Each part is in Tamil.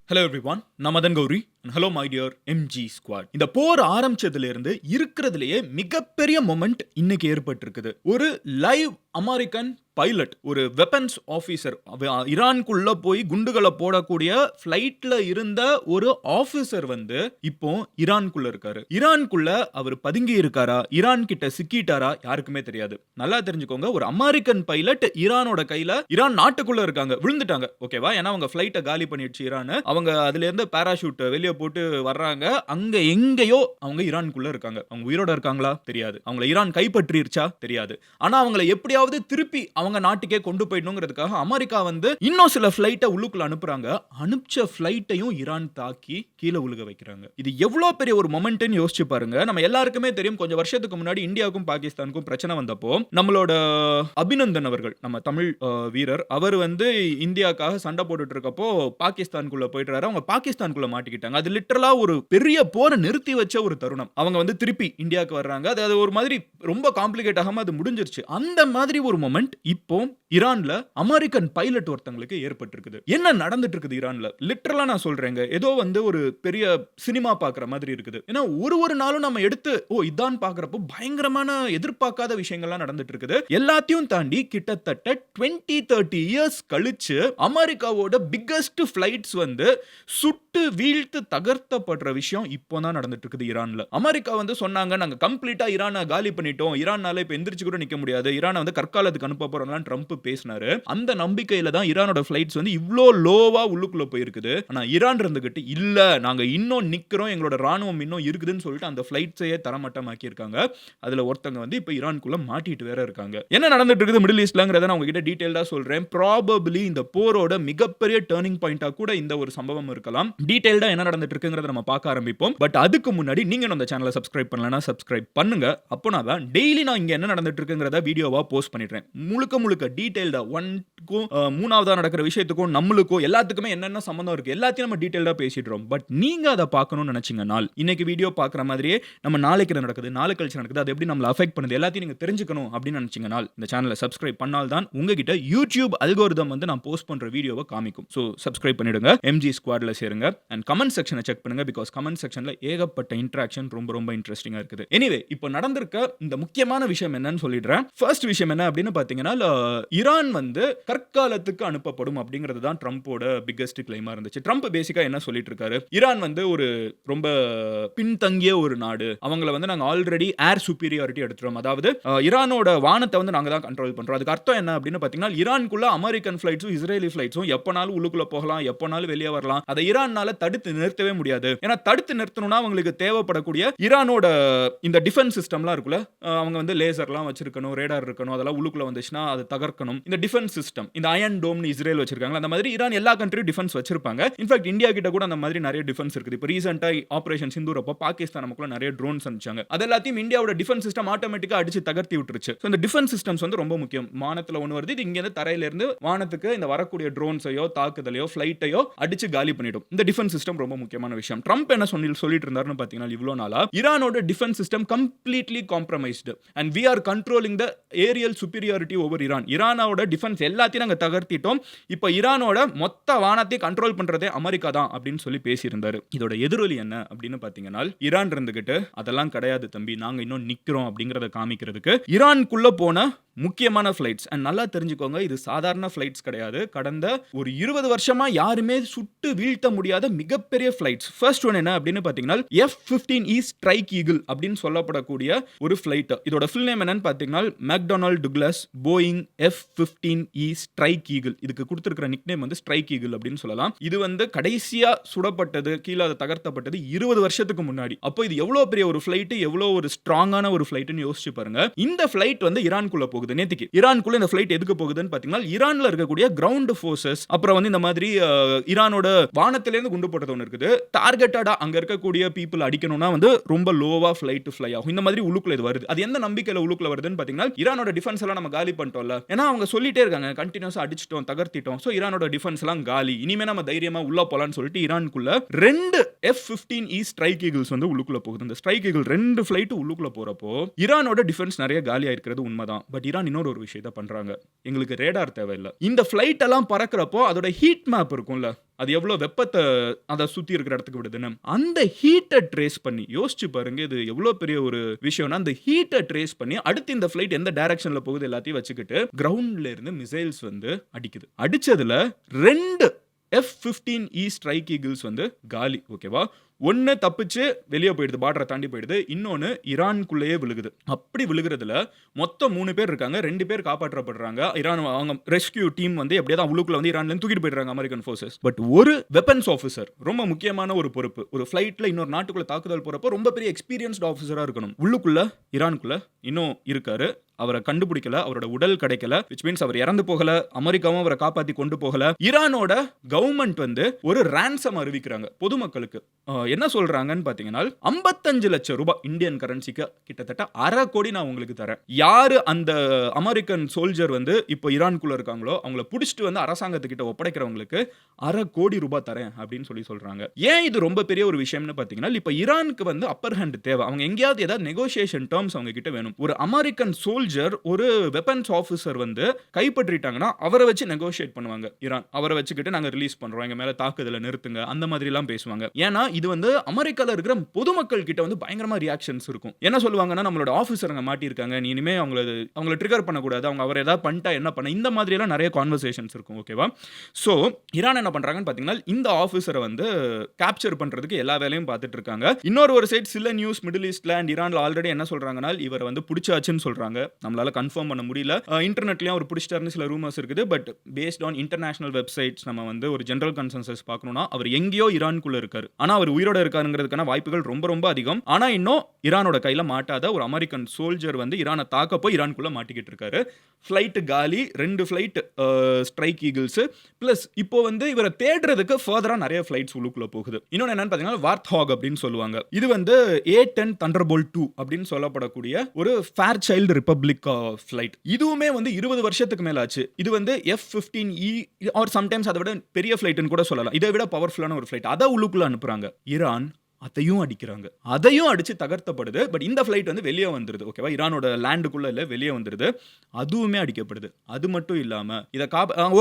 ஹலோ எவ்ரிவான், நான் Madan Gowri and hello my dear MG squad. இந்த போர் ஆரம்பிச்சதுல இருந்து இருக்கிறதுலயே மிகப்பெரிய மொமெண்ட் இன்னைக்கு ஏற்பட்டிருக்குது. ஒரு லைவ் அமெரிக்கன் பைலட், ஒரு வெப்பன்ஸ் ஆபீசர், ஈரானுக்குள்ள போய் குண்டுகளை போடக்கூடிய ஃபிளைட்ல இருந்த ஒரு ஆபீசர் வந்து இப்போ ஈரானுக்குள்ள இருக்காரு. ஈரானுக்குள்ள அவர் பதுங்கி இருக்காரா, ஈரான் கிட்ட சிக்கிட்டாரா யாருக்குமே தெரியாது. நல்லா தெரிஞ்சுக்கோங்க, ஒரு அமெரிக்கன் பைலட் ஈரானோட கையில, ஈரான் நாட்டுக்குள்ள இருக்காங்க, விழுந்துட்டாங்க. ஓகேவா? ஏன்னா அவங்க ஃபிளைட்டை காலி பண்ணிடுச்சு ஈரான். அவங்க அதுல இருந்து பாராசூட் வெளியே போட்டு வர்றாங்க. அங்க எங்கேயோ அவங்க ஈரானுக்குள்ள இருக்காங்க. அவங்க உயிரோட இருக்காங்களா தெரியாது. அவங்களை ஈரான் கைப்பற்றிருச்சா தெரியாது. ஆனா அவங்களை எப்படியாவது திருப்பி அவங்க நாட்டுக்கே கொண்டு போயிடணுங்கிறதுக்காக அமெரிக்கா வந்து இன்னும் சில ஃபிளைட்டை உள்ளுக்குள்ள அனுப்புறாங்க. அனுப்பிச்ச ஃபிளைட்டையும் ஈரான் தாக்கி கீழே உழுக வைக்கிறாங்க. இது எவ்வளவு பெரிய ஒரு மொமெண்ட்னு யோசிச்சு பாருங்க. நம்ம எல்லாருக்குமே தெரியும், கொஞ்சம் வருஷத்துக்கு முன்னாடி இந்தியாவுக்கும் பாகிஸ்தானுக்கும் பிரச்சனை வந்தப்போ நம்மளோட அபிநந்தன் அவர்கள், நம்ம தமிழ் வீரர், அவர் வந்து இந்தியாவுக்காக சண்டை போட்டுட்டு இருக்கப்போ பாகிஸ்தானுக்குள்ள போயிட்டாரு. அவங்க பாகிஸ்தானுக்குள்ள மாட்டிக்கிட்டாங்க. அது லிட்டரலா ஒரு பெரிய போரை நிறுத்தி வச்ச ஒரு தருணம். அவங்க வந்து திருப்பி இந்தியாவுக்கு வர்றாங்க. அது ஒரு மாதிரி ரொம்ப காம்ப்ளிகேட் ஆகாம அது முடிஞ்சிருச்சு. அந்த மாதிரி ஒரு மொமெண்ட் இப்போ ஈரான்ல அமெரிக்கன் பைலட் ஒருத்தங்களுக்கு ஏற்பட்டிருக்குது. என்ன நடந்துட்டு இருக்குது ஈரான்ல? லிட்டரலா நான் சொல்றேங்க, ஏதோ வந்து ஒரு பெரிய சினிமா பாக்குற மாதிரி இருக்குது. ஏன்னா ஒரு நாளும் நம்ம எடுத்து இதான் பாக்குறப்போ பயங்கரமான எதிர்பார்க்காத விஷயங்கள்லாம் நடந்துட்டு இருக்குது. எல்லாத்தையும் தாண்டி கிட்டத்தட்ட 20-30 இயர்ஸ் கழிச்சு அமெரிக்காவோட பிக்கஸ்ட் ஃபிளைட்ஸ் வந்து சுட்டு வீழ்த்து தகர்த்தப்படுற விஷயம் இப்போ தான் நடந்துட்டு இருக்குது ஈரான்ல. அமெரிக்கா வந்து சொன்னாங்க, நாங்க கம்ப்ளீட்டா ஈரானை காலி பண்ணிட்டோம், ஈரானால இப்ப எந்திரிச்சு கூட நிக்க முடியாது, ஈரானை வந்து கற்காலத்துக்கு அனுப்ப போறோம்லாம் ட்ரம்ப் பேசினாரு. அந்த நம்பிக்கையில தான் ஈரானோட ஃபிளைட்ஸ் வந்து இவ்ளோ லோவா உள்ளுக்குள்ள போயிருக்குது. ஆனா ஈரான் இருந்துகிட்டு இல்ல, நாங்க இன்னும் நிக்கிறோம், எங்களோட ராணுவம் இன்னும் இருக்குதுன்னு சொல்லிட்டு அந்த ஃபிளைட்ஸையே தரமட்டமாக்கி இருக்காங்க. அதுல ஒருத்தங்க வந்து இப்ப ஈரானுக்குள்ள மாட்டிட்டு வேற இருக்காங்க. என்ன நடந்துட்டு இருக்குது மிடில் ஈஸ்ட்லங்கறத நான் உங்ககிட்ட டீடைலா சொல்றேன். ப்ராபபிலி இந்த போரோட மிகப்பெரிய டர்னிங் பாயிண்டா கூட இந்த ஒரு சம்பவம் இருக்கலாம். டீடைலா என்ன நடந்துட்டு இருக்குங்கறத நம்ம பார்க்க ஆரம்பிப்போம். பட் அதுக்கு முன்னாடி நீங்க இந்த சேனலை சப்ஸ்கிரைப் பண்ணலனா சப்ஸ்கிரைப் பண்ணுங்க. அப்போனா தான் டெய்லி நான் இங்க என்ன நடந்துட்டு இருக்குங்கறத வீடியோவா போஸ்ட் பண்ணிடுறேன். முழுக்க டீடைல்டா ஒன்னுக்கும் மூணாவதா நடக்கிற விஷயத்துக்கும் நம்மளுக்கும் எல்லாத்துக்குமே என்னென்ன சம்பந்தம் இருக்கு எல்லாத்தையும் நம்ம டீடைலா பேசிடுறோம். பட் நீங்க அதை பார்க்கணும்னு நினைச்சீங்கன்னா இன்னைக்கு வீடியோ பார்க்குற மாதிரியே நம்ம நாளைக்கு என்ன நடக்குது, நாளை கழிச்சு நடக்குது, அது எப்படி நம்மளை அஃபெக்ட் பண்ணுது எல்லாத்தையும் நீங்க தெரிஞ்சுக்கணும் அப்படின்னு நினைச்சீங்கன்னா இந்த சேனலை சப்ஸ்கிரைப் பண்ணால் தான் உங்ககிட்ட யூடியூப் அல்கோரிதம் வந்து நான் போஸ்ட் பண்ற வீடியோவை காமிக்கும். ஸோ சப்ஸ்கிரைப் பண்ணிடுங்க, எம்ஜி ஸ்குவாட்ல சேருங்க அண்ட் கமெண்ட் செக்ஷனை செக் பண்ணுங்க. பிகாஸ் கமெண்ட் செக்ஷன்ல ஏகப்பட்ட இன்டராக்ஷன் ரொம்ப இன்ட்ரெஸ்டிங்கா இருக்குது. எனிவே, இப்போ நடந்திருக்க இந்த முக்கியமான விஷயம் என்னன்னு சொல்லிடுறேன். ஃபர்ஸ்ட் விஷயம் என்ன அப்படின்னு பாத்தீங்கன்னா, ஈரான் வந்து கற்காலத்துக்கு அனுப்பப்படும் அப்படிங்கிறது தான் ட்ரம்போட பிக்கஸ்ட் கிளைமா இருந்துச்சு. ட்ரம்ப் பேசிக்கா என்ன சொல்லிட்டு இருக்காரு, ஈரான் வந்து ஒரு ரொம்ப பின்தங்கிய ஒரு நாடு, அவங்கள வந்து நாங்க ஆல்ரெடி ஏர் சுப்பீரியாரிட்டி எடுத்துறோம், அதாவது ஈரானோட வானத்தை வந்து நாங்க தான் கண்ட்ரோல் பண்றோம். அதுக்கு அர்த்தம் என்ன அப்படின்னு பாத்தீங்கன்னா, ஈரானுக்குள்ள அமெரிக்கன் ஃபிளைட்ஸும் இஸ்ரேலி ஃபிளைட்ஸும் எப்பனாலும் உள்ளுக்குள்ள போகலாம், எப்பனாலும் வெளியே வரலாம். அதை ஈரானால தடுத்து நிறுத்தவே முடியாது. ஏன்னா தடுத்து நிறுத்தணும்னா அவங்களுக்கு தேவைப்படக்கூடிய ஈரானோட இந்த டிஃபென்ஸ் சிஸ்டம்லாம் இருக்குல்ல, அவங்க வந்து லேசர்லாம் வச்சிருக்கணும், ரேடார் இருக்கணும், அதெல்லாம் உள்ளுக்குள்ள வந்துச்சுன்னா அதை தகர்க்கணும். இந்த டிஃபென்ஸ் சிஸ்டம், இந்த அயன் டோம்னு இஸ்ரேல் வச்சிருக்காங்க, அந்த மாதிரி ஈரான் எல்லா கண்ட்ரியும் டிஃபென்ஸ் வச்சிருப்பாங்க. இன்ஃபேக்ட் இந்தியா கிட்ட கூட அந்த மாதிரி நிறைய டிஃபென்ஸ் இருக்குது. இப்போ ரீசெண்டா ஆபரேஷன் சிந்தூர் அப்போ பாகிஸ்தான் நமக்குள்ள நிறைய ட்ரோன்ஸ் அனுப்பிச்சாங்க. அது எல்லாத்தையும் இந்தியாவோட டிஃபென்ஸ் சிஸ்டம் ஆட்டோமேட்டிக்கா அடிச்சு தகர்த்தி விட்டுருச்சு. இந்த டிஃபென்ஸ் சிஸ்டம்ஸ் வந்து ரொம்ப முக்கியம். வானத்துல ஒன்று வருது, இது இங்க இருந்து தரையில இருந்து வானத்துக்கு இந்த வரக்கூடிய ட்ரோன்ஸையோ தாக்குதலையோ ஃபிளைட்டையோ அடிச்சு காலி பண்ணிடும். இந்த டிஃபென்ஸ் சிஸ்டம் ரொம்ப முக்கியமான விஷயம். ட்ரம்ப் என்ன சொல்லிட்டு இருந்தாருன்னு பாத்தீங்கன்னா, இவ்வளவு நாளா ஈரானோட defence system completely compromised and we are controlling the aerial superiority over Iran. ஈரானோட டிஃபென்ஸ் எல்லாத்தையும் நாங்க தகர்த்திட்டோம், இப்போ ஈரானோட மொத்த வானத்தை கண்ட்ரோல் பண்றதே அமெரிக்கா தான் அப்படின்னு சொல்லி பேசியிருந்தாரு. இதோட எதிரொலி என்ன அப்படின்னு பாத்தீங்கன்னா, ஈரான் இருந்துகிட்டு அதெல்லாம் கிடையாது தம்பி, நாங்க இன்னும் நிக்கிறோம் அப்படிங்கறத காமிக்கிறதுக்கு ஈரானுக்குள்ள போன முக்கியமான ஃபிளைட்ஸ், அண்ட் நல்லா தெரிஞ்சுக்கோங்க, இது சாதாரண ஃபிளைட்ஸ் கிடையாது. கடந்த ஒரு 20 வருஷமா யாருமே சுட்டு வீழ்த்த முடியாத மிகப்பெரிய ஃபிளைட்ஸ். ஃபர்ஸ்ட் ஒன் என்ன அப்படின்னு பாத்தீங்கன்னா, F-15E ஸ்ட்ரைக் ஈகிள் அப்படின்னு சொல்லப்படக்கூடிய ஒரு ஃபிளைட். இதோட ஃபுல் நேம் என்னன்னு பாத்தீங்கன்னா, McDonald Douglas Boeing F-15E strike eagle. இதுக்கு கொடுத்திருக்கிற நிக்நேம் வந்து ஸ்ட்ரைக் ஈகிள் அப்படின்னு சொல்லலாம். இது வந்து கடைசியா சுடப்பட்டது, கீழே தகர்த்தப்பட்டது 20 வருஷத்துக்கு முன்னாடி. அப்போ இது எவ்வளவு பெரிய ஒரு ஃபிளைட், எவ்வளவு ஒரு ஸ்ட்ராங்கான ஒரு ஃபிளைட்னு யோசிச்சு பாருங்க. இந்த ஃபிளைட் வந்து ஈரானுக்குள்ள போகுது. நேத்திக்கு ஈரானுக்குள்ள இந்த ஃபிளைட் எதுக்கு போகுதுன்னு பாத்தீங்கன்னா, ஈரான்ல இருக்கக்கூடிய கிரவுண்ட் ஃபோர்சஸ், அப்புறம் வந்து இந்த மாதிரி ஈரானோட வானத்தில இருந்து குண்டு போட்டது ஒன்று இருக்குது, டார்கெட்டடா அங்க இருக்கக்கூடிய பீப்புள் அடிக்கணும்னா வந்து ரொம்ப லோவா ஃபிளைட் ஃப்ளை ஆகும். இந்த மாதிரி உள்ளுக்குள்ள இது வருது. அது எந்த நம்பிக்கையில உள்ளுக்குள்ள வருதுன்னு பாத்தீங்கன்னா, ஈரானோட டிஃபென்ஸ் எல்லாம் நம்ம காலி பண்ணிட்டோம்ல, ஏன்னா அவங்க சொல்லிட்டே இருக்காங்க கண்டினியூஸா அடிச்சிட்டோம், தகர்த்திட்டோம், சோ ஈரானோட டிஃபென்ஸ் எல்லாம் காலி, இனிமே நம்ம தைரியமா உள்ள போலாம்னு சொல்லிட்டு ஈரானுக்குள்ள 2 F-15E ஸ்ட்ரைக் ஈகிள்ஸ் வந்து உள்ளுக்குள்ள போகுது. இந்த ஸ்ட்ரைக் ஈகிள் 2 ஃபிளைட் உள்ளுக்குள்ள போறப்போ ஈரானோட டிஃபென்ஸ் நிறைய காலியா இருக்கிறது உண்மைதான். பட் ஈரான் இன்னொரு ஒரு விஷயத்தை பண்றாங்க, எங்களுக்கு ரேடார் தேவையில்லை. இந்த ஃபிளைட் எல்லாம் பறக்கிறப்போ அதோட ஹீட் மேப் இருக்கும்ல, அது எவ்வளவு வெப்பத்தை அதை சுத்தி இருக்கிற இடத்துக்கு விடுதுன்னு. அந்த ஹீட்டை ட்ரேஸ் பண்ணி யோசிச்சு பாருங்க, இது எவ்வளவு பெரிய ஒரு விஷயம்னா, அந்த ஹீட்டை ட்ரேஸ் பண்ணி அடுத்து இந்த ஃபிளைட் எந்த டைரக்ஷன்ல போகுது எல்லாத்தையும் வச்சுக்கிட்டு கிரவுண்ட்ல இருந்து மிசைல்ஸ் வந்து அடிக்குது. அடிச்சதுல 2 F-15E ஸ்ட்ரைக் ஈகிள்ஸ் வந்து காலி. ஓகேவா? ஒன்னு தப்பிச்சு வெளியே போயிடுது, பார்டரை தாண்டி போயிடுது. இன்னொன்னு ஈரானுக்குள்ளேயே விழுகுது. அப்படி விழுகிறதுல மொத்தம் 3 பேர் இருக்காங்க. 2 பேர் காப்பாற்றப்படுறாங்க. ஈரான் அவங்க ரெஸ்கியூ டீம் வந்து எப்படியாவது உள்ளுக்குள்ள வந்து ஈரான்ல தூக்கிட்டு போயிடுறாங்க அமெரிக்கன் ஃபோர்சஸ். பட் ஒரு வெப்பன்ஸ் ஆஃபீஸர், ரொம்ப முக்கியமான ஒரு பொறுப்பு, ஒரு ஃபிளைட்ல இன்னொரு நாட்டுக்குள்ள தாக்குதல் போறப்போ ரொம்ப பெரிய எக்ஸ்பீரியன்ஸ்ட் ஆஃபீஸரா இருக்கணும். உள்ளுக்குள்ள ஈரானுக்குள்ள இன்னும் இருக்காரு. அவரை கண்டுபிடிக்கல, அவரோட உடல் கிடைக்கல. which means அவர் இறந்து போகல, அமெரிக்காவும் அவரை காப்பாத்தி கொண்டு போகல. ஈரானோட கவர்மெண்ட் வந்து ஒரு ransom அறிவிக்கிறாங்க பொதுமக்களுக்கு. என்ன சொல்றாங்கன்னு பாத்தீங்கன்னா, 55 லட்சம் ரூபாய் இந்தியன் கரன்சிக்கு கிட்டத்தட்ட 1/2 கோடி நான் உங்களுக்கு தரேன். யாரு அந்த அமெரிக்கன் சோல்ஜர் வந்து இப்போ ஈரானுக்குள்ள இருக்காங்களோ அவங்கள புடிச்சிட்டு வந்து அரசாங்கத்துக்கிட்ட ஒப்படைக்கிறவங்களுக்கு 1/2 கோடி ரூபாய் தரேன் அப்படின்னு சொல்றாங்க. ஏன் இது ரொம்ப பெரிய ஒரு விஷயம்னு பாத்தீங்கன்னா, இப்போ ஈரானுக்கு வந்து அப்பர் ஹேண்ட் தேவை. அவங்க எங்கேயாவது ஏதாவது நெகோசியேஷன் டேர்ம்ஸ் அவங்க கிட்ட வேணும். ஒரு அமெரிக்கன் ஒரு வெப்பன்ஸ் ஆஃபீஸர் வந்து கைப்பற்றிட்டாங்கன்னா அவரை வச்சு நெகோஷியேட் பண்ணுவாங்க ஈரான். அவரை வச்சுக்கிட்டு நாங்க ரிலீஸ் பண்றோம், எங்க மேல தாக்குதலை நிறுத்துங்க, அந்த மாதிரி எல்லாம் பேசுவாங்க. ஏன்னா இது வந்து அமெரிக்கால இருக்கிற பொதுமக்கள் கிட்ட வந்து பயங்கரமா ரியாக்ஷன்ஸ் இருக்கும். என்ன சொல்லுவாங்கன்னா, நம்மளோட ஆஃபீஸருங்க மாட்டியிருக்காங்க, நீ இனிமே அவங்களை ட்ரிகர் பண்ணக்கூடாது, அவங்க அவர் ஏதாவது பண்ணிட்டா என்ன பண்ண, இந்த மாதிரி எல்லாம் நிறைய கான்வர்சேஷன்ஸ் இருக்கும். ஓகேவா? ஸோ ஈரான் என்ன பண்றாங்கன்னு பாத்தீங்கன்னா, இந்த ஆஃபீஸரை வந்து கேப்சர் பண்றதுக்கு எல்லா வேலையும் பார்த்துட்டு இருக்காங்க. இன்னொரு சைடு சில நியூஸ் மிடில் ஈஸ்ட்ல அண்ட் ஈரான்ல ஆல்ரெடி என்ன சொல்றாங்கன்னா, இவர் வந்து பிடிச்சாச்சுன்னு சொல்றாங்க. நம்மளால கன்ஃபார்ம் பண்ண முடியல. இன்டர்நெட்லயும் அவர் பிடிச்சிட்டாருன்னு சில ரூமர்ஸ் இருக்குது. But based on international websites நம்ம வந்து ஒரு ஜெனரல் கன்சென்சஸ் பார்க்கணும்னா அவர் எங்கேயோ ஈரானுக்குள்ள இருக்காரு. ஆனா அவர் உயிரோட இருக்காருங்கிறதுக்கான வாய்ப்புகள் ரொம்ப ரொம்ப அதிகம். ஆனா இன்னும் ஈரானோட கையில மாட்டாத ஒரு அமெரிக்கன் சோல்ஜர் வந்து ஈரானை தாக்க போய் ஈரானுக்குள்ள மாட்டிக்கிட்டு இருக்காரு. ஃபிளைட் காலி, 2 ஃபிளைட் ஸ்ட்ரைக் ஈகிள்ஸ் பிளஸ் இப்போ வந்து இவரை தேடுறதுக்கு ஃபர்தரா நிறைய ஃபிளைட்ஸ் உள்ளுக்குள்ள போகுது. இன்னொன்னு என்னன்னு பாத்தீங்கன்னா, வார்த்ஹாக் அப்படின்னு சொல்லுவாங்க. இது வந்து A-10 Thunderbolt 2 அப்படின்னு சொல்லப்படக்கூடிய ஒரு ஃபேர் சைல்டு ரிப்பப்ளிக் ஃபிளைட். இதுவுமே வந்து 20 வருஷத்துக்கு மேல ஆச்சு. இது வந்து F-15E ஆர் சம்டைம்ஸ் அதை விட பெரிய ஃபிளைட்னு கூட சொல்லலாம். இதை விட பவர்ஃபுல்லான ஒரு ஃபிளைட். அதை உள்ளுக்குள்ள அனுப்புறாங்க. ஈரான் அதையும் அடிக்கிறாங்க. அதையும் அடிச்சு தகர்த்தப்படுது. பட் இந்த ஃபிளைட் வந்து வெளியே வந்துருது. ஓகேவா? ஈரானோட லேண்டுக்குள்ள இல்ல, வெளியே வந்துருது. அதுவுமே அடிக்கப்படுது. அது மட்டும் இல்லாம இத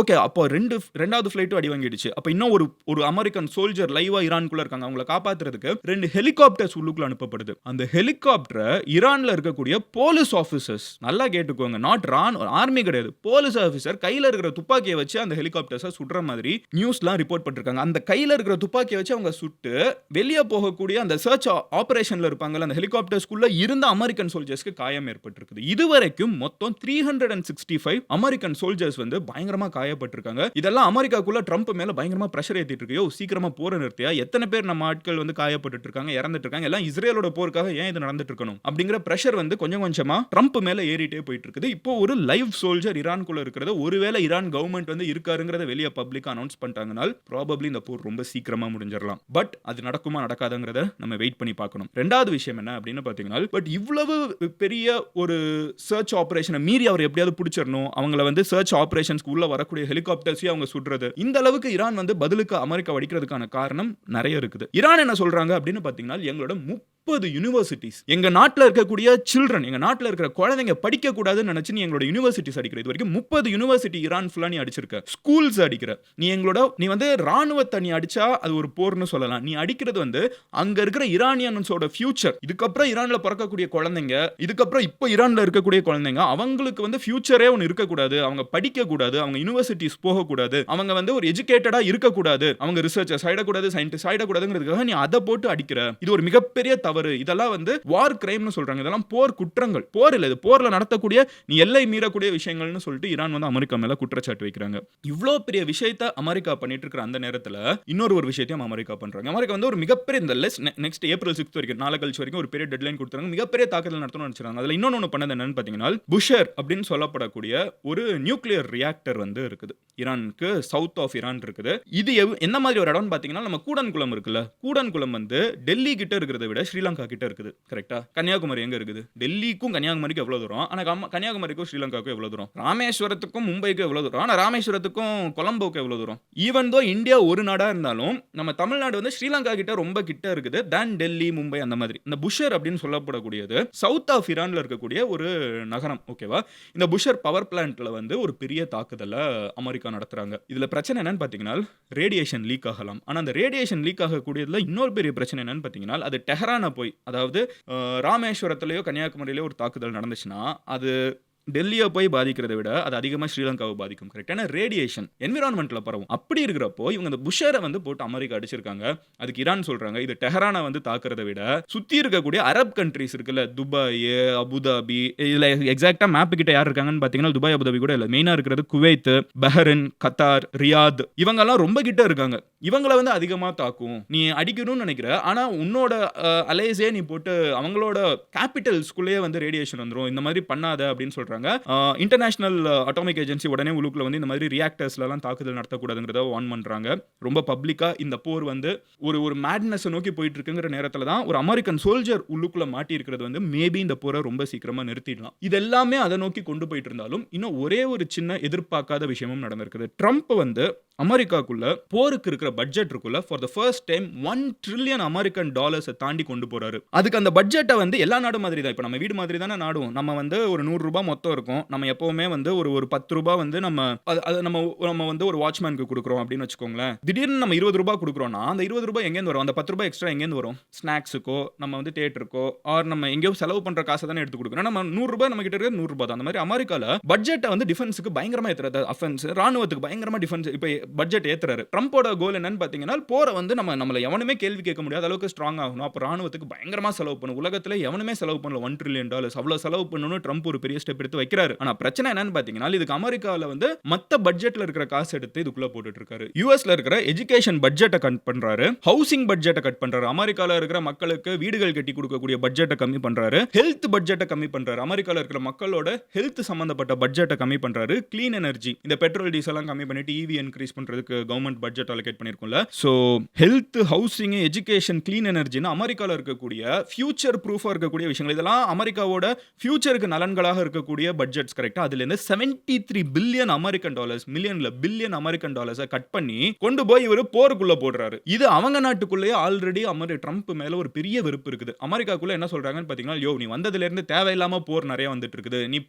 ஓகே, அப்போ ரெண்டாவது ஃபிளைட்டும் அடி வாங்கிடுச்சு. அப்ப இன்னும் ஒரு அமெரிக்கன் சோல்ஜர் லைவா ஈரானுக்குள்ள இருக்காங்க. அவங்களை காப்பாத்துறதுக்கு 2 ஹெலிகாப்டர்ஸ் உள்ளுக்குள்ள அனுப்பப்படுது. அந்த ஹெலிகாப்டரை ஈரான்ல இருக்கக்கூடிய போலீஸ் ஆபீசர்ஸ், நல்லா கேட்டுக்கோங்க, நாட் ஆர்மி கிடையாது, போலீஸ் ஆபீசர் கையில இருக்கிற துப்பாக்கியை வச்சு அந்த ஹெலிகாப்டர்ஸை சுடுற மாதிரி நியூஸ்லாம் ரிப்போர்ட் பண்ணிருக்காங்க. அந்த கையில இருக்கிற துப்பாக்கியை வச்சு அவங்க சுட்டு வெளியே போக கூடிய அந்த சர்ச் ஆபரேஷன்ல இருப்பாங்கல, அந்த ஹெலிகாப்டர்ஸ்குள்ள இருந்த அமெரிக்கன் சோல்ஜர்ஸ்க்கு காயம் ஏற்பட்டிருக்குது. இதுவரைக்கும் மொத்தம் 365 அமெரிக்கன் சோல்ஜர்ஸ் வந்து பயங்கரமா காயப்பட்டிருக்காங்க. இதெல்லாம் அமெரிக்காக்குள்ள ட்ரம்ப் மேல பயங்கரமா பிரஷர் ஏத்திட்டு இருக்கு. யோ சீக்கிரமா போற நிறுத்தியா, எத்தனை பேர் நம்ம ஆட்கள் வந்து காயப்பட்டு இருக்காங்க, இறந்துட்டு இருக்காங்க, எல்லாம் இஸ்ரேலோட போருக்காக ஏன் இது நடந்துட்டு இருக்கணும் அப்படிங்கிற பிரஷர் வந்து கொஞ்சம் கொஞ்சமா ட்ரம்ப் மேல ஏறிட்டே போயிட்டு இருக்குது. இப்போ ஒரு லைவ் சோல்ஜர் ஈரானுக்குள்ள இருக்கிறது, ஒருவேளை ஈரான் கவர்மெண்ட் வந்து இருக்காருங்கிறத வெளியே பப்ளிக் அனௌன்ஸ் பண்ணிட்டாங்கனால் ப்ராபபிலி இந்த போர் ரொம்ப சீக்கிரமா முடிஞ்சிடலாம். பட் அது நடக்குமா நடக்காத நம்ம வெயிட் பண்ணி பார்க்கணும். ரெண்டாவது விஷயம் என்ன அப்படின்னு பாத்தீங்கன்னா, பட் இவ்வளவு பெரிய ஒரு சர்ச் ஆபரேஷனை மீறி அவர் எப்படியாவது பிடிச்சிடணும், அவங்கள வந்து சர்ச் ஆபரேஷன்ஸ்க்கு உள்ள வரக்கூடிய ஹெலிகாப்டர்ஸையும் அவங்க சுடுறது, இந்த அளவுக்கு ஈரான் வந்து பதிலுக்கு அமெரிக்கா வடிக்கிறதுக்கான காரணம் நிறைய இருக்குது. ஈரான் என்ன சொல்றாங்க அப்படின்னு பாத்தீங்கன்னா, எங்களோட 30 யூனிவர்சிட்டிஸ், எங்க நாட்டில் இருக்கக்கூடிய சில்ட்ரன், எங்க நாட்டில் இருக்கிற குழந்தைங்க படிக்க கூடாதுன்னு நினைச்சு நீ எங்களோட யூனிவர்சிட்டிஸ் அடிக்கிற. இது வரைக்கும் 30 யூனிவர்சிட்டி ஈரான் ஃபுல்லா நீ அடிச்சிருக்க. ஸ்கூல்ஸ் அடிக்கிற. நீ வந்து ராணுவத்தை நீ அடிச்சா அது ஒரு போர்னு சொல்லலாம். நீ அடிக்கிறது வந்து அங்க இருக்கிற ஈரானியன்ஸோட ஃபியூச்சர். இதுக்கப்புறம் ஈரான்ல பிறக்கக்கூடிய குழந்தைங்க, இதுக்கப்புறம் இப்போ ஈரான்ல இருக்கக்கூடிய குழந்தைங்க, அவங்களுக்கு வந்து ஃபியூச்சரே ஒன்று இருக்கக்கூடாது, அவங்க படிக்க கூடாது, அவங்க யூனிவர்சிட்டிஸ் போகக்கூடாது, அவங்க வந்து ஒரு எஜுகேட்டடா இருக்கக்கூடாது, அவங்க ரிசர்ச்சர்ஸ் ஆயிடக்கூடாது, சயின்டிஸ்ட் ஆயிடக்கூடாதுங்கிறதுக்காக நீ அதை போட்டு அடிக்கிற. இது ஒரு மிகப்பெரிய தவறு. இதெல்லாம் வந்து வார் கிரைம்னு சொல்றாங்க. இதெல்லாம் போர் குற்றங்கள். போர் இல்ல, இது போர்ல நடத்தக்கூடிய நீ எல்லை மீறக்கூடிய விஷயங்கள்னு சொல்லிட்டு ஈரான் வந்து அமெரிக்கா மேல குற்றச்சாட்டு வைக்கிறாங்க. இவ்வளோ பெரிய விஷயத்தை அமெரிக்கா பண்ணிட்டு இருக்கிற அந்த நேரத்தில் இன்னொரு விஷயத்தையும் அமெரிக்கா பண்றாங்க. அமெரிக்கா வந்து ஒரு மிகப்பெரிய இந்த நெக்ஸ்ட் ஏப்ரல் 6 வரைக்கும், நாளை கழிச்சு வரைக்கும் ஒரு பெரிய டெட்லைன் கொடுத்தாங்க. மிகப்பெரிய தாக்குதல் நடத்தணும்னு நினைச்சாங்க. அதுல இன்னொன்னு பண்ணது என்னன்னு பாத்தீங்கன்னா, புஷர் அப்படின்னு சொல்லப்படக்கூடிய ஒரு நியூக்ளியர் ரியாக்டர் வந்து இருக்குது ஈரானுக்கு சவுத் ஆஃப் ஈரான் இருக்குது. இது என்ன மாதிரி ஒரு இடம்னு பாத்தீங்கன்னா, நம்ம கூடன்குளம் இருக்குல்ல, கூடன்குளம் வந்து டெல்லி கிட்ட இருக்கிறத விட ஸ்ரீலங்கா கிட்ட இருக்குது. கரெக்ட்டா? கன்னியாகுமரி எங்க இருக்குது? டெல்லிக்கும் கன்னியாகுமரிக்கும் எவ்வளவு தூரம்? ஆனா கன்னியாகுமரிக்கும் ஸ்ரீலங்காவுக்கும் எவ்வளவு தூரம்? ராமேஸ்வரத்துக்கும் மும்பைக்கும் எவ்வளவு தூரம்? ஆனா ராமேஸ்வரத்துக்கும் கொலம்போவுக்கும் எவ்வளவு தூரம்? ஈவன் தோ இந்தியா ஒரு நாடா இருந்தாலும் நம்ம தமிழ்நாடு வந்து ஸ்ரீலங்கா கிட்ட ரொம்ப கிட்ட இருக்குது than டெல்லி, மும்பை அந்த மாதிரி. இந்த புஷர் அப்படின்னு சொல்லப்படக்கூடியது சவுத் ஆஃப் ஈரான்ல இருக்கக்கூடிய ஒரு நகரம். ஓகேவா? இந்த புஷர் பவர் பிளான்ட்ல வந்து ஒரு பெரிய தாக்குதல அமெரிக்கா நடத்துறாங்க. இதுல பிரச்சனை என்னன்னு பாத்தீங்கன்னா ரேடியேஷன் லீக் ஆகலாம். ஆனா அந்த ரேடியேஷன் லீக் ஆகக்கூடியதுல இன்னொரு பெரிய பிரச்சனை என்னன்னு பாத்தீங்கன்னா அது டெஹரான போய், அதாவது ராமேஸ்வரத்திலேயோ கன்னியாகுமரியிலேயோ ஒரு தாக்குதல் நடந்துச்சுன்னா அது டெல்லியை போய் பாதிக்கிறதை விட அது அதிகமாக ஸ்ரீலங்காவை பாதிக்கும். கரெக்ட். ஏன்னா ரேடியேஷன் என்விரான்மெண்ட்ல பரவும். அப்படி இருக்கிறப்போ இவங்க இந்த புஷரை வந்து போட்டு அமெரிக்கா அடிச்சிருக்காங்க. அதுக்கு ஈரான் சொல்றாங்க இது டெஹரானை வந்து தாக்குறதை விட சுத்தி இருக்கக்கூடிய அரப் கண்ட்ரீஸ் இருக்குல்ல, துபாய், அபுதாபி, இதுல எக்ஸாக்டா மேப் கிட்ட யார் இருக்காங்கன்னு பாத்தீங்கன்னா துபாய் அபுதாபி கூட இல்ல, மெயினா இருக்கிறது குவைத், பஹ்ரைன், கத்தார், ரியாத், இவங்க எல்லாம் ரொம்ப கிட்ட இருக்காங்க. இவங்களை வந்து அதிகமா தாக்கும். நீ அடிக்கணும்னு நினைக்கிற, ஆனா உன்னோட அலைஸே நீ போட்டு அவங்களோட கேபிட்டல்ஸ்குள்ளேயே வந்து ரேடியேஷன் வந்துடும், இந்த மாதிரி பண்ணாத அப்படின்னு சொல்றாங்க. இன்டர்நேஷனல் அட்டாமிக் ஏஜென்சி உடனே உள்ளுக்குள்ள வந்து இந்த மாதிரி ரியாக்டர்ஸ்ல எல்லாம் தாக்குதல் நடத்தக்கூடாதுங்கிறத வார்ன் பண்றாங்க. ரொம்ப பப்ளிக்கா இந்த போர் வந்து ஒரு மேட்னஸ் நோக்கி போயிட்டு இருக்குங்கிற நேரத்துல தான் ஒரு அமெரிக்கன் சோல்ஜர் உள்ளுக்குள்ள மாட்டி இருக்கிறது வந்து மேபி இந்த போரை ரொம்ப சீக்கிரமா நிறுத்திடலாம். இது எல்லாமே அதை நோக்கி கொண்டு போயிட்டு இருந்தாலும் இன்னும் ஒரே ஒரு சின்ன எதிர்பார்க்காத விஷயமும் நடந்திருக்குது. ட்ரம்ப் வந்து அமெரிக்காக்குள்ள போருக்கு இருக்கிற பட்ஜெட் இருக்குள்ள for the first time $1 trillion American dollars தாண்டி கொண்டு போறாரு. அதுக்கு அந்த பட்ஜெட்டை வந்து எல்லா நாடு மாதிரி தான், இப்போ நம்ம வீடு மாதிரி தானே நாடும். நம்ம வந்து ஒரு $100 மொத்தம் இருக்கும். நம்ம எப்பவுமே வந்து ஒரு $10 வந்து நம்ம வந்து ஒரு வாட்ச்மேனுக்கு கொடுக்குறோம் அப்படின்னு வச்சுக்கோங்களேன். திடீர்னு நம்ம $20 கொடுக்குறோம்னா அந்த $20 எங்கேருந்து வரும்? அந்த $10 எக்ஸ்ட்ரா எங்கேருந்து வரும்? ஸ்நாக்ஸுக்கோ நம்ம வந்து தியேட்டருக்கோ ஆர் நம்ம எங்கேயோ செலவு பண்ற காசை தானே எடுத்து கொடுக்குறோம். நம்ம $100 நம்ம கிட்ட இருக்கிறது $100 தான். அந்த மாதிரி அமெரிக்கால பட்ஜெட்டை வந்து டிஃபென்ஸுக்கு பயங்கரமா ஏத்துறது, அஃபென்ஸ் ராணுவத்துக்கு பயங்கரமா டிஃபென்ஸ் இப்போ பட்ஜெட் ஏத்துறாரு. ட்ரம்போட கோல் என்னன்னு பாத்தீங்கன்னா போரை வந்து நம்மள எவனுமே கேள்வி கேட்க முடியாத அளவுக்கு ஸ்ட்ராங் ஆகணும். அப்ப ராணுவத்துக்கு பயங்கரமா செலவு பண்ணணும். உலகத்துல எவனுமே செலவு பண்ணல $1 trillion. அவ்வளவு செலவு பண்ணணும்னு ட்ரம்ப் ஒரு பெரிய ஸ்டெப் எடுத்து வைக்கிறாரு. ஆனா பிரச்சனை என்னன்னு பாத்தீங்கன்னா இதுக்கு அமெரிக்கால வந்து மத்த பட்ஜெட்ல இருக்கிற காசு எடுத்து இதுக்குள்ள போட்டுட்டு இருக்காரு. யூஎஸ்ல இருக்கிற எஜுகேஷன் பட்ஜெட்டை கட் பண்றாரு, ஹவுசிங் பட்ஜெட்டை கட் பண்றாரு, அமெரிக்கால இருக்கிற மக்களுக்கு வீடுகள் கட்டி கொடுக்கக்கூடிய பட்ஜெட்டை கம்மி பண்றாரு, ஹெல்த் பட்ஜெட்டை கம்மி பண்றாரு, அமெரிக்கால இருக்கிற மக்களோட ஹெல்த் சம்பந்தப்பட்ட பட்ஜெட்டை கம்மி பண்றாரு, கிளீன் எனர்ஜி இந்த பெட்ரோல் டீசல் எல்லாம் கம்மி பண்ணிட்டு ஈவி இன்க்ரீஸ் பண்றதுக்கு கவர்மெண்ட் பட்ஜெட் அலோகேட் பண்ணிருக்கும்ல. So health, housing, education, clean எனர்ஜினா அமெரிக்கால இருக்கக்கூடிய ஃபியூச்சர் ப்ரூஃபா இருக்கக்கூடிய விஷயங்கள், இதெல்லாம் அமெரிக்காவோட ஃபியூச்சருக்கு நலன்களாக இருக்கக்கூடிய பட்ஜெட்ஸ். கரெக்ட்டா? அதுல இருந்து $73 பில்லியன் அமெரிக்கன் டாலர்ஸ், மில்லியன்ல பில்லியன் அமெரிக்கன் டாலர்ஸை கட் பண்ணி கொண்டு போய் இவர் போருக்குள்ள போடுறாரு. இது அவங்க நாட்டுக்குள்ளேயே ஆல்ரெடி ட்ரம்ப் மேல ஒரு பெரிய வெறுப்பு இருக்குது. அமெரிக்காக்குள்ள என்ன சொல்றாங்கன்னு பாத்தீங்கன்னா, யோ நீ வந்ததுல இருந்து தேவையில்லாம போர் நிறைய வந்துட்டு இருக்குது. நீ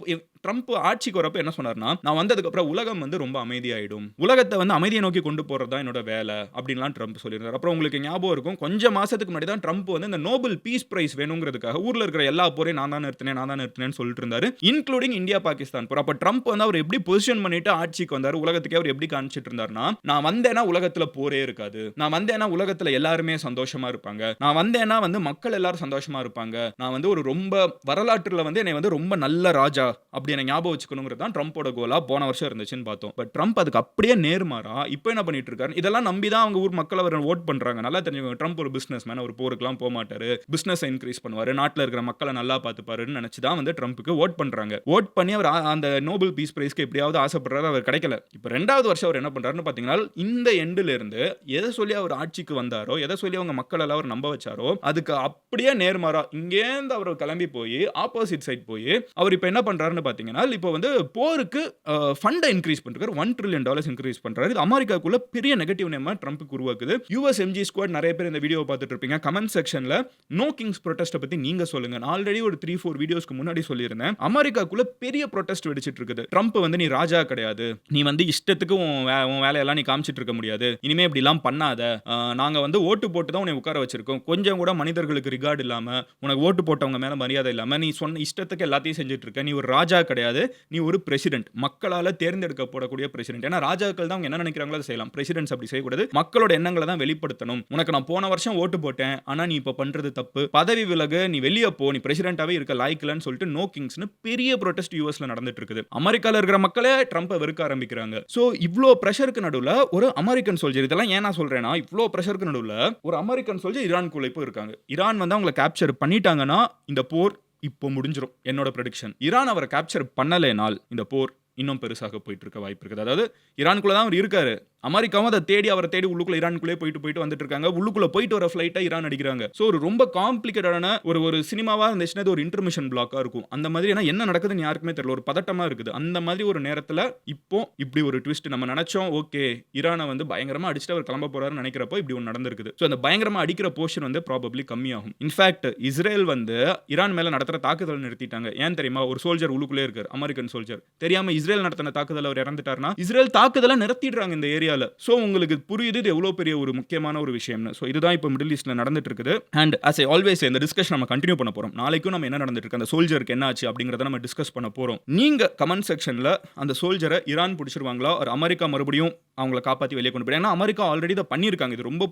ட்ரம்ப் ஆட்சிக்கு வரப்ப என்ன சொன்னார்னா, நான் வந்ததுக்கு அப்புறம் உலகம் வந்து ரொம்ப அமைதியாயிடும், உலகத்தை வந்து அமைதியை நோக்கி கொண்டு போறது தான் என்னோட வேலை அப்படின்லாம் ட்ரம்ப் சொல்லியிருந்தார். அப்புறம் உங்களுக்கு ஞாபகம் இருக்கும், கொஞ்சம் மாசத்துக்கு முன்னாடி தான் ட்ரம்ப் வந்து இந்த நோபல் பீஸ் பிரைஸ் வேணுங்கிறதுக்காக ஊர்ல இருக்கிற எல்லா போரையும் நான் தான் நிறுத்தினேன்னு சொல்லிட்டு இருந்தாரு, இன்க்ளூடிங் இந்தியா பாகிஸ்தான் போர். அப்ப ட்ரம்ப் வந்து அவர் எப்படி பொசிஷன் பண்ணிட்டு ஆட்சிக்கு வந்தாரு, உலகத்துக்கே அவர் எப்படி காமிச்சிட்டு இருந்தாருன்னா, நான் வந்தேனா உலகத்துல போரே இருக்காது, நான் வந்தேனா உலகத்துல எல்லாருமே சந்தோஷமா இருப்பாங்க, நான் வந்தேனா வந்து மக்கள் எல்லாரும் சந்தோஷமா இருப்பாங்க, நான் வந்து ஒரு ரொம்ப வரலாற்றுல வந்து என்னை வந்து ரொம்ப நல்ல ராஜா அப்படி என்ன ஞாபகம் வச்சுக்கணுங்கிறது தான் ட்ரம்போட கோலா போன வருஷம் இருந்துச்சுன்னு பார்த்தோம். பட் ட்ரம்ப் அதுக்கு அப்படியே நேர்மாறா இப்போ என்ன பண்ணிட்டு இருக்காரு, இதெல்லாம் நம்பி தான் அவங்க ஊர் மக்கள் அவர் ஓட் பண்றாங்க. நல்லா தெரிஞ்சுக்கோங்க, ட்ரம்ப் ஒரு பிசினஸ் மேன், ஒரு போருக்குலாம் போக மாட்டாரு, பிசினஸ் இன்க்ரீஸ் பண்ணுவாரு, நாட்டில் இருக்கிற மக்களை நல்லா பார்த்துப்பாருன்னு நினைச்சு தான் வந்து ட்ரம்ப்புக்கு ஓட் பண்றாங்க. ஓட் பண்ணி அவர் அந்த நோபல் பீஸ் பிரைஸ்க்கு எப்படியாவது ஆசைப்படுறாரு, அவர் கிடைக்கல. இப்போ 2வது வருஷம் அவர் என்ன பண்றாருன்னு பாத்தீங்கன்னா, இந்த எண்டுல இருந்து எதை சொல்லி அவர் ஆட்சிக்கு வந்தாரோ, எதை சொல்லி அவங்க மக்கள் எல்லாம் அவர் நம்ப வச்சாரோ அதுக்கு அப்படியே நேர்மாறா இங்கேருந்து அவர் கிளம்பி போய் ஆப்போசிட் சைட் போய் அவர் இப்போ என்ன பண்றாருன்னு பாத்தீங்கன்னா, இப்போ வந்து போருக்கு ஃபண்டை இன்க்ரீஸ் பண்றாரு, $1 trillion இன்க்ரீஸ் பண்றாரு. இது அமெரிக்காக்குள்ள பெரிய நெகட்டிவ் நேம் ட்ரம்ப்க்கு உருவாக்குது. யூஎஸ் எம்ஜி ஸ்குவாட் நிறைய பேர் இந்த வீடியோ பார்த்துட்டு இருப்பீங்க. கமெண்ட் செக்ஷன்ல நோ கிங்ஸ் ப்ரொடெஸ்ட் பத்தி நீங்க சொல்லுங்க. நான் ஆல்ரெடி ஒரு 3-4 வீடியோஸ்க்கு முன்னாடி சொல்லியிருந்தேன், அமெரிக்காக்குள்ள பெரிய ப்ரொடெஸ்ட் வெடிச்சிட்டு இருக்குது. ட்ரம்ப் வந்து நீ ராஜா கிடையாது, நீ வந்து இஷ்டத்துக்கு உன் வேலையெல்லாம் நீ காமிச்சிட்டு இருக்க முடியாது, இனிமே இப்படி எல்லாம் பண்ணாத, நாங்க வந்து ஓட்டு போட்டு தான் உன்னை உட்கார வச்சிருக்கோம், கொஞ்சம் கூட மனிதர்களுக்கு ரிகார்டு இல்லாம, உனக்கு ஓட்டு போட்டவங்க மேல மரியாதை இல்லாம நீ சொன்ன இஷ்டத்துக்கு எல்லாத்தையும் செஞ்சுட்டு இருக்க, நீ ஒரு ராஜா கிடையாது, நீ ஒரு பிரசிடென்ட், மக்களால தேர்ந்தெடுக்கப்படக்கூடிய பிரசிடென்ட். ஏன்னா ராஜாக்கள் தான் அவங்க என்ன நினைக்கிறாங்களோ அதை செய்யலாம், பிரசிடென்ட்ஸ் அப்படி செய்யக்கூடாது, மக்களோட எண்ணங்களை தான் வெளிப்படுத்தணும். உனக்கு நான் போன வருஷம் ஓட்டு போட்டேன், ஆனா நீ இப்ப பண்றது தப்பு, பதவி விலகு, நீ வெளியே போ, நீ பிரசிடென்ட்டாவே இருக்க லாய்க்கலன்னு சொல்லிட்டு நோ கிங்ஸ்னு பெரிய ப்ரொடெஸ்ட் யூஎஸ்ல நடந்துட்டு இருக்குது. அமெரிக்கால இருக்கிற மக்களே ட்ரம்பை வெறுக்க ஆரம்பிக்கிறாங்க. சோ இவ்ளோ பிரஷருக்கு நடுவுல ஒரு அமெரிக்கன் சோல்ஜர், இதெல்லாம் ஏன் நான் சொல்றேன்னா, இவ்ளோ பிரஷருக்கு நடுவுல ஒரு அமெரிக்கன் சோல்ஜர் ஈரானுக்குள்ள இப்போ இருக்காங்க. ஈரான் வந்து அவங்களை கேப்சர் பண்ணிட்டாங்கன்னா இந்த போர் இப்போ முடிஞ்சிரும். என்னோட ப்ரெடிக்ஷன், ஈரான் அவரை கேப்சர் பண்ணலைனால் இந்த போர் இன்னும் பெருசாக போயிட்டு இருக்க வாய்ப்பு இருக்குது. அதாவது ஈரானுக்குள்ள தான் அவர் இருக்காரு. அமெரிக்காவும் அதை தேடி அவரை தேடி உள்ளுக்குள்ள ஈரானுக்குள்ளே போயிட்டு வந்துட்டு இருக்காங்க. உள்ளுக்குள்ள போயிட்டு வர ஃபிளைட்டை ஈரான் அடிக்கிறாங்க. ஸோ ஒரு ரொம்ப காம்ப்ளிகேட்டடான ஒரு சினிமாவா இருந்துச்சுன்னா அது ஒரு இன்டர்மிஷன் பிளாக்கா இருக்கும். அந்த மாதிரி என்ன நடக்குதுன்னு யாருக்குமே தெரியல. ஒரு பதட்டமா இருக்குது. அந்த மாதிரி ஒரு நேரத்தில் இப்போ இப்படி ஒரு ட்விஸ்ட் நம்ம நினைச்சோம். ஓகே, ஈரானை வந்து பயங்கரமா அடிச்சுட்டு அவர் கிளம்ப போறாருன்னு நினைக்கிறப்போ இப்படி ஒன்று நடந்திருக்குது. ஸோ அந்த பயங்கரமா அடிக்கிற போர்ஷன் வந்து ப்ராபப்ளி கம்மியாகும். இன்ஃபேக்ட் இஸ்ரேல் வந்து ஈரான் மேல நடத்துற தாக்குதல் நிறுத்திட்டாங்க. ஏன் தெரியுமா? ஒரு சோல்ஜர் உள்ளுக்குள்ளே இருக்காரு, அமெரிக்கன் சோல்ஜர். தெரியாம இஸ்ரேல் நடத்தின தாக்குதல் அவர் இறந்துட்டார்னா இஸ்ரேல் தாக்குதலை நிறுத்திடுறாங்க இந்த ஏரியால. ஸோ உங்களுக்கு புரியுது இது எவ்வளவு பெரிய ஒரு முக்கியமான ஒரு விஷயம்னு. ஸோ இதுதான் இப்போ மிடில் ஈஸ்ட்ல நடந்துட்டு இருக்குது. And as I always say, இந்த டிஸ்கஷன் நம்ம கண்டினியூ பண்ண போறோம். நாளைக்கும் நம்ம என்ன நடந்துட்டு இருக்கு, அந்த சோல்ஜருக்கு என்ன ஆச்சு அப்படிங்கறத நம்ம டிஸ்கஸ் பண்ண போறோம். நீங்க கமெண்ட் செக்ஷன்ல அந்த சோல்ஜரை ஈரான் பிடிச்சிருவாங்களா, ஒரு அமெரிக்கா மறுபடியும் அவங்களை காப்பாற்றி வெளியே கொண்டு போய், ஏன்னா அமெரிக்கா ஆல்ரெடி இதை பண்ணியிருக்காங்க. இது ரொம்ப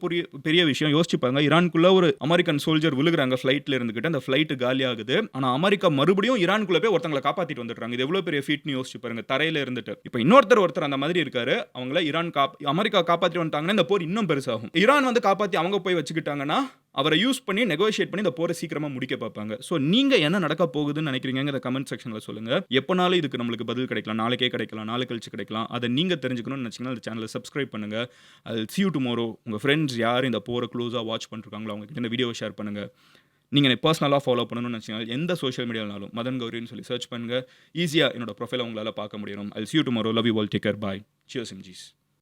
பெரிய விஷயம். யோசிச்சு பாருங்க, ஈரானுக்குள்ள ஒரு அமெரிக்கன் சோல்ஜர் விழுகுறாங்க ஃபிளைட்ல இருந்துகிட்டு, அந்த ஃபிளைட் காலி ஆகுது. ஆனா அமெரிக்கா மறுபடியும் ஈரானுக்குள்ள போய் ஒருத்தங்களை காப்பாத்திட்டு வந்துடுறாங்க. இது எவ்வளவு பெரிய ஃபீட்னு யோசிச்சு பாருங்க, தரையில இருந்துட்டு. இப்போ ஒருத்தர் அந்த மாதிரி இருக்காரு. அவங்கள அமெரிக்கா காப்பாற்றி வந்துட்டாங்கன்னா இந்த போர் இன்னும் பெருசாகும். ஈரான் வந்து காப்பாற்றி அவங்க போய் வச்சுக்கிட்டாங்கன்னா அவரை யூஸ் பண்ணி நெகோஷியேட் பண்ணி இந்த போரை சீக்கிரமா முடிக்க பார்ப்பாங்க. ஸோ நீங்க என்ன நடக்க போகுதுன்னு நினைக்கிறீங்க கமெண்ட் செக்ஷன்ல சொல்லுங்க. எப்பனாலும் இதுக்கு நம்மளுக்கு பதில் கிடைக்கலாம், நாளைக்கே கிடைக்கலாம், நாளை கழிச்சு கிடைக்கலாம். அதை நீங்க தெரிஞ்சுக்கணும்னு நினைச்சீங்கன்னா அந்த சேனலை சப்ஸ்கிரைப் பண்ணுங்க. I'll see you tomorrow. உங்க ஃப்ரெண்ட்ஸ் யார் இந்த போரை க்ளோஸா வாட்ச் பண்ணிருக்காங்களோ அவங்க கிட்ட இந்த வீடியோவை ஷேர் பண்ணுங்க. நீங்க என்னை பர்சனலாக ஃபாலோ பண்ணணும்னு நினைச்சீங்கன்னா எந்த சோஷியல் மீடியானாலும் மதன் கௌரின்னு சொல்லி சர்ச் பண்ணுங்க. ஈஸியா என்னோட ப்ரொஃபைலை உங்களால பார்க்க முடியும். I'll see you tomorrow. Love you all. Take care. Bye. Cheers MGs.